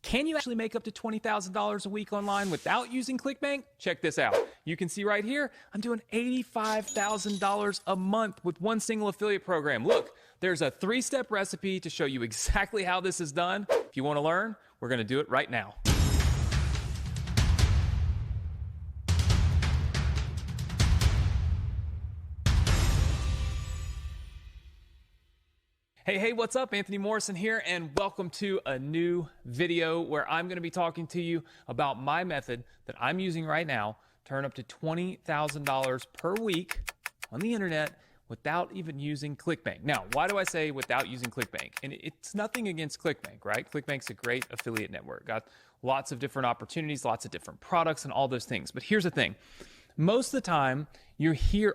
Can you actually make up to $20,000 a week online without using Clickbank? Check this out. You can see right here, I'm doing $85,000 a month with one single affiliate program. Look, there's a 3-step recipe to show you exactly how this is done. If you want to learn, we're going to do it right now. Hey, what's up? Anthony Morrison here, and welcome to a new video where I'm going to be talking to you about my method that I'm using right now to earn up to $20,000 per week on the internet without even using Clickbank. Now, why do I say without using Clickbank? And it's nothing against Clickbank, right? Clickbank's a great affiliate network. Got lots of different opportunities, lots of different products, and all those things. But here's the thing. Most of the time,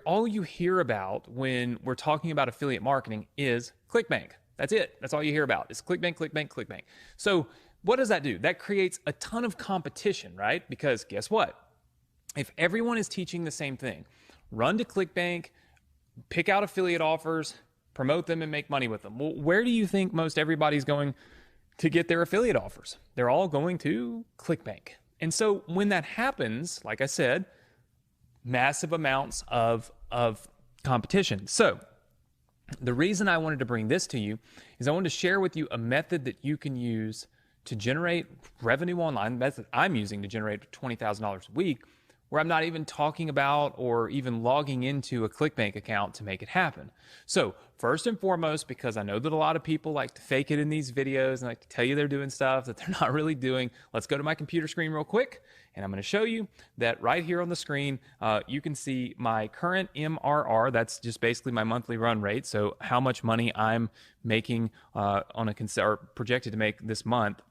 all you hear about when we're talking about affiliate marketing is Clickbank. That's it. That's all you hear about is Clickbank, Clickbank, Clickbank. So what does that do? That creates a ton of competition, right? Because guess what? If everyone is teaching the same thing, run to Clickbank, pick out affiliate offers, promote them, and make money with them. Well, where do you think most everybody's going to get their affiliate offers? They're all going to Clickbank. And so when that happens, like I said, massive amounts of competition. So the reason I wanted to bring this to you is I wanted to share with you a method that you can use to generate revenue online, the method I'm using to generate $20,000 a week, where I'm not even talking about or even logging into a Clickbank account to make it happen. So first and foremost, because I know that a lot of people like to fake it in these videos and like to tell you they're doing stuff that they're not really doing, let's go to my computer screen real quick, and I'm going to show you that right here on the screen, you can see my current MRR. That's just basically my monthly run rate. So how much money I'm making or projected to make this month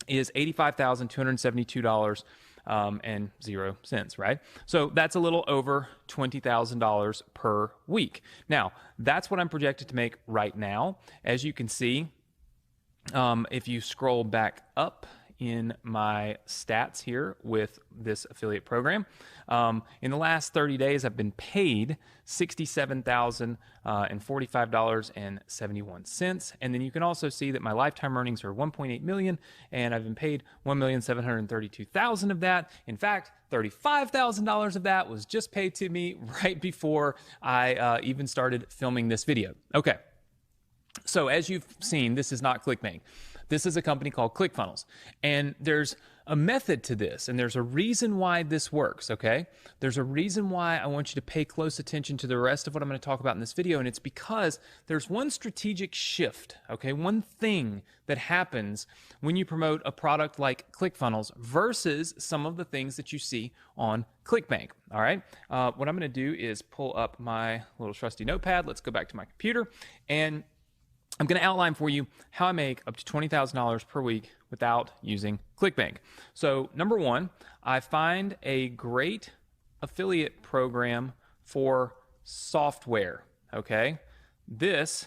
is $85,272 and 0 cents, right? So that's a little over $20,000 per week. Now, that's what I'm projected to make right now. As you can see, if you scroll back up in my stats here with this affiliate program, in the last 30 days, I've been paid $67,045.71. And then you can also see that my lifetime earnings are $1.8 million, and I've been paid $1,732,000 of that. In fact, $35,000 of that was just paid to me right before I even started filming this video. Okay. So as you've seen, this is not Clickbank. This is a company called ClickFunnels. And there's a method to this, and there's a reason why this works, okay? There's a reason why I want you to pay close attention to the rest of what I'm going to talk about in this video, and it's because there's one strategic shift, okay? One thing that happens when you promote a product like ClickFunnels versus some of the things that you see on Clickbank, all right? What I'm going to do is pull up my little trusty notepad. Let's go back to my computer, and I'm going to outline for you how I make up to $20,000 per week without using Clickbank. So number one, I find a great affiliate program for software, okay? This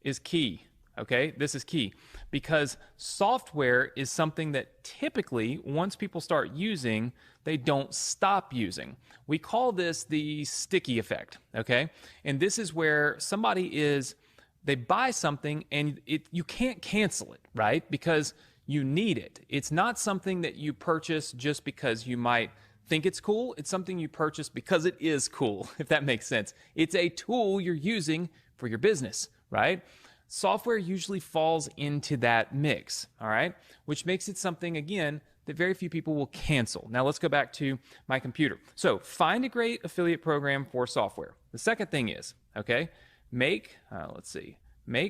is key, okay? This is key because software is something that typically, once people start using, they don't stop using. We call this the sticky effect, okay? And this is where they buy something and you can't cancel it, right? Because you need it. It's not something that you purchase just because you might think it's cool. It's something you purchase because it is cool, if that makes sense. It's a tool you're using for your business, right? Software usually falls into that mix, all right? Which makes it something, again, that very few people will cancel. Now let's go back to my computer. So find a great affiliate program for software. The second thing is, okay, make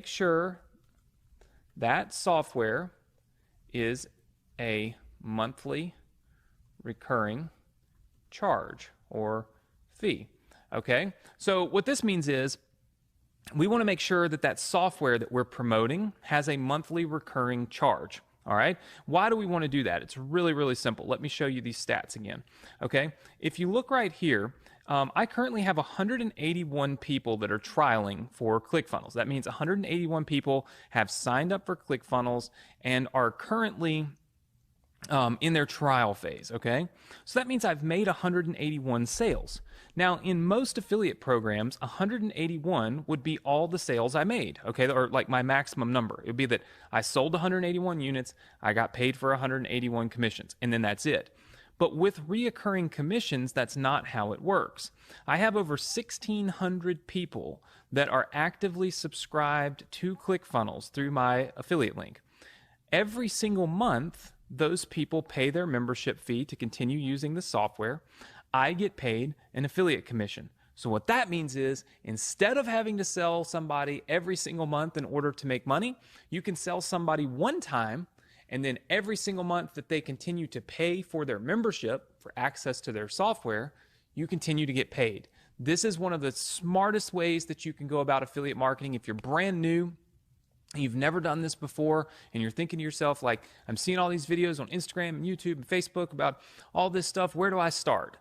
sure that software is a monthly recurring charge or fee, okay? So what this means is we want to make sure that that software that we're promoting has a monthly recurring charge, all right? Why do we want to do that? It's really, really simple. Let me show you these stats again, okay? If you look right here, I currently have 181 people that are trialing for ClickFunnels. That means 181 people have signed up for ClickFunnels and are currently in their trial phase, okay? So that means I've made 181 sales. Now, in most affiliate programs, 181 would be all the sales I made, okay? Or like my maximum number. It would be that I sold 181 units, I got paid for 181 commissions, and then that's it. But with reoccurring commissions, that's not how it works. I have over 1,600 people that are actively subscribed to ClickFunnels through my affiliate link. Every single month, those people pay their membership fee to continue using the software. I get paid an affiliate commission. So what that means is instead of having to sell somebody every single month in order to make money, you can sell somebody one time, and then every single month that they continue to pay for their membership, for access to their software, you continue to get paid. This is one of the smartest ways that you can go about affiliate marketing. If you're brand new, you've never done this before, and you're thinking to yourself, like, I'm seeing all these videos on Instagram and YouTube and Facebook about all this stuff. Where do I start?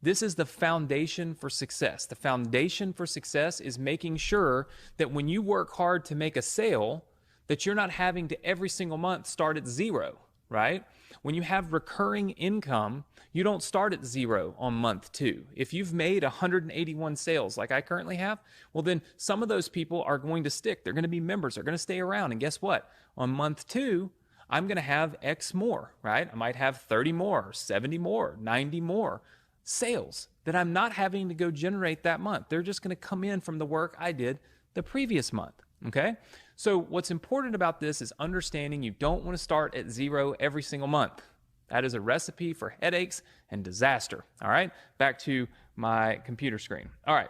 This is the foundation for success. The foundation for success is making sure that when you work hard to make a sale, that you're not having to every single month start at zero, right? When you have recurring income, you don't start at zero on month 2. If you've made 181 sales like I currently have, well then some of those people are going to stick. They're going to be members. They're going to stay around. And guess what? On month 2, I'm going to have X more, right? I might have 30 more, 70 more, 90 more sales that I'm not having to go generate that month. They're just going to come in from the work I did the previous month, okay? So what's important about this is understanding you don't want to start at zero every single month. That is a recipe for headaches and disaster, all right? Back to my computer screen. All right,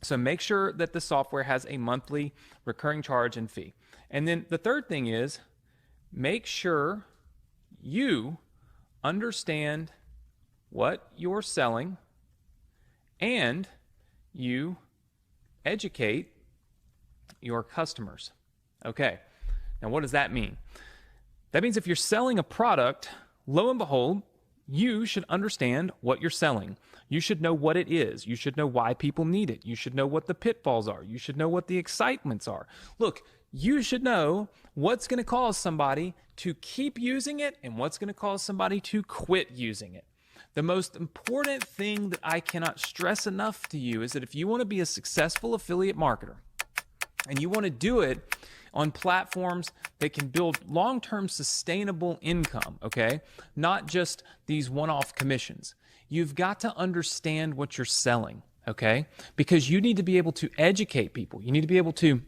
so make sure that the software has a monthly recurring charge and fee. And then the third thing is make sure you understand what you're selling and you educate your customers. Okay, now what does that mean? That means if you're selling a product, lo and behold, you should understand what you're selling. You should know what it is. You should know why people need it. You should know what the pitfalls are. You should know what the excitements are. Look, you should know what's going to cause somebody to keep using it and what's going to cause somebody to quit using it. The most important thing that I cannot stress enough to you is that if you want to be a successful affiliate marketer and you want to do it on platforms that can build long-term sustainable income, okay? Not just these one-off commissions. You've got to understand what you're selling, okay? Because you need to be able to educate people. You need to be able to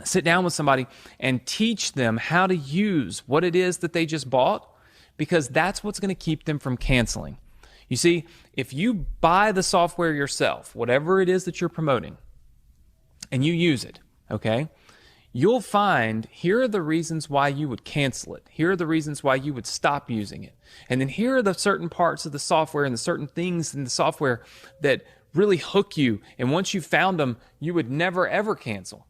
sit down with somebody and teach them how to use what it is that they just bought, because that's what's going to keep them from canceling. You see, if you buy the software yourself, whatever it is that you're promoting, and you use it, okay, you'll find here are the reasons why you would cancel it. Here are the reasons why you would stop using it. And then here are the certain parts of the software and the certain things in the software that really hook you. And once you found them, you would never, ever cancel.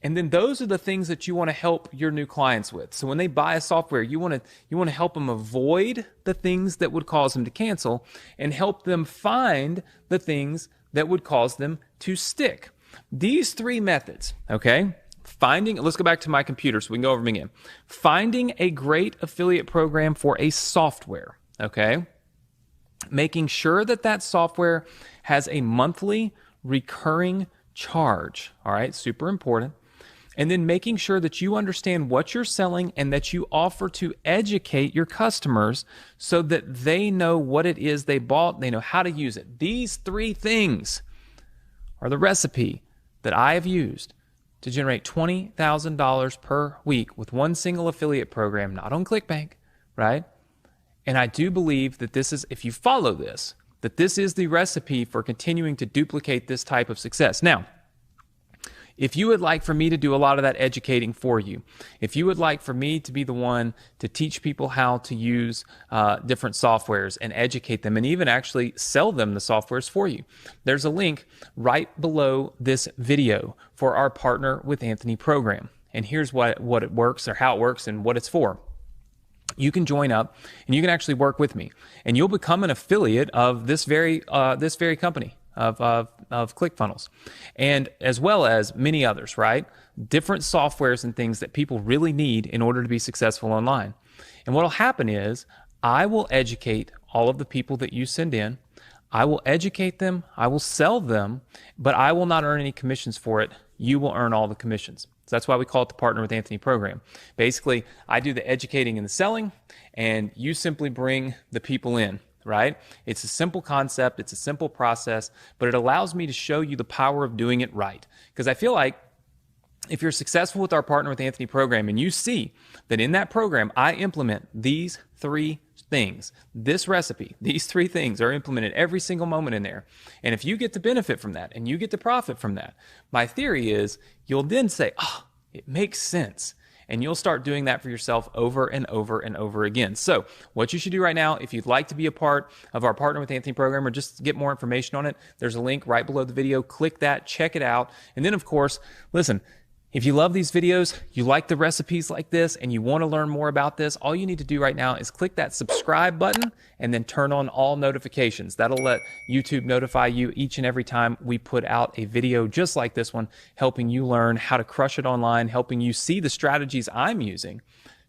And then those are the things that you want to help your new clients with. So when they buy a software, you want to help them avoid the things that would cause them to cancel and help them find the things that would cause them to stick. These 3 methods, okay? Let's go back to my computer so we can go over them again. Finding a great affiliate program for a software, okay? Making sure that that software has a monthly recurring charge, all right? Super important. And then making sure that you understand what you're selling and that you offer to educate your customers so that they know what it is they bought, they know how to use it. These 3 things are the recipe that I have used to generate $20,000 per week with one single affiliate program, not on Clickbank, right? And I do believe that this is, if you follow this, that this is the recipe for continuing to duplicate this type of success. Now, if you would like for me to do a lot of that educating for you, if you would like for me to be the one to teach people how to use different softwares and educate them and even actually sell them the softwares for you, there's a link right below this video for our Partner with Anthony program. And here's what it works, or how it works and what it's for. You can join up and you can actually work with me, and you'll become an affiliate of this very company of ClickFunnels, and as well as many others, right? Different softwares and things that people really need in order to be successful online. And what will happen is I will educate all of the people that you send in. I will educate them, I will sell them, but I will not earn any commissions for it. You will earn all the commissions. So that's why we call it the Partner with Anthony program. Basically, I do the educating and the selling, and you simply bring the people in, right? It's a simple concept, it's a simple process, but it allows me to show you the power of doing it right. Because I feel like if you're successful with our Partner with Anthony program and you see that in that program I implement these 3 things, this recipe, these 3 things are implemented every single moment in there, and if you get to benefit from that and you get to profit from that, my theory is you'll then say, oh, it makes sense. And you'll start doing that for yourself over and over and over again. So what you should do right now, if you'd like to be a part of our Partner with Anthony program or just get more information on it, there's a link right below the video. Click that, check it out. And then, of course, listen, if you love these videos, you like the recipes like this, and you want to learn more about this, all you need to do right now is click that subscribe button and then turn on all notifications. That'll let YouTube notify you each and every time we put out a video just like this one, helping you learn how to crush it online, helping you see the strategies I'm using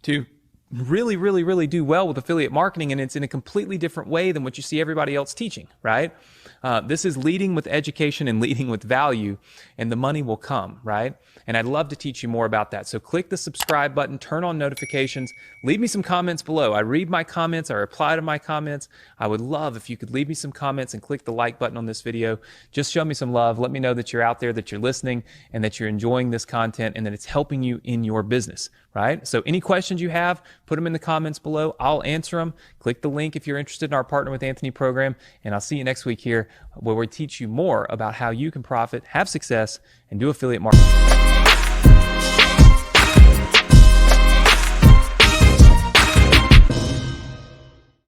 to really do well with affiliate marketing, and it's in a completely different way than what you see everybody else teaching, right? This is leading with education and leading with value, and the money will come, right? And I'd love to teach you more about that. So click the subscribe button, turn on notifications, leave me some comments below. I read my comments, I reply to my comments. I would love if you could leave me some comments and click the like button on this video. Just show me some love. Let me know that you're out there, that you're listening, and that you're enjoying this content, and that it's helping you in your business, right? So any questions you have, put them in the comments below. I'll answer them. Click the link if you're interested in our Partner with Anthony program, and I'll see you next week here where we teach you more about how you can profit, have success, and do affiliate marketing.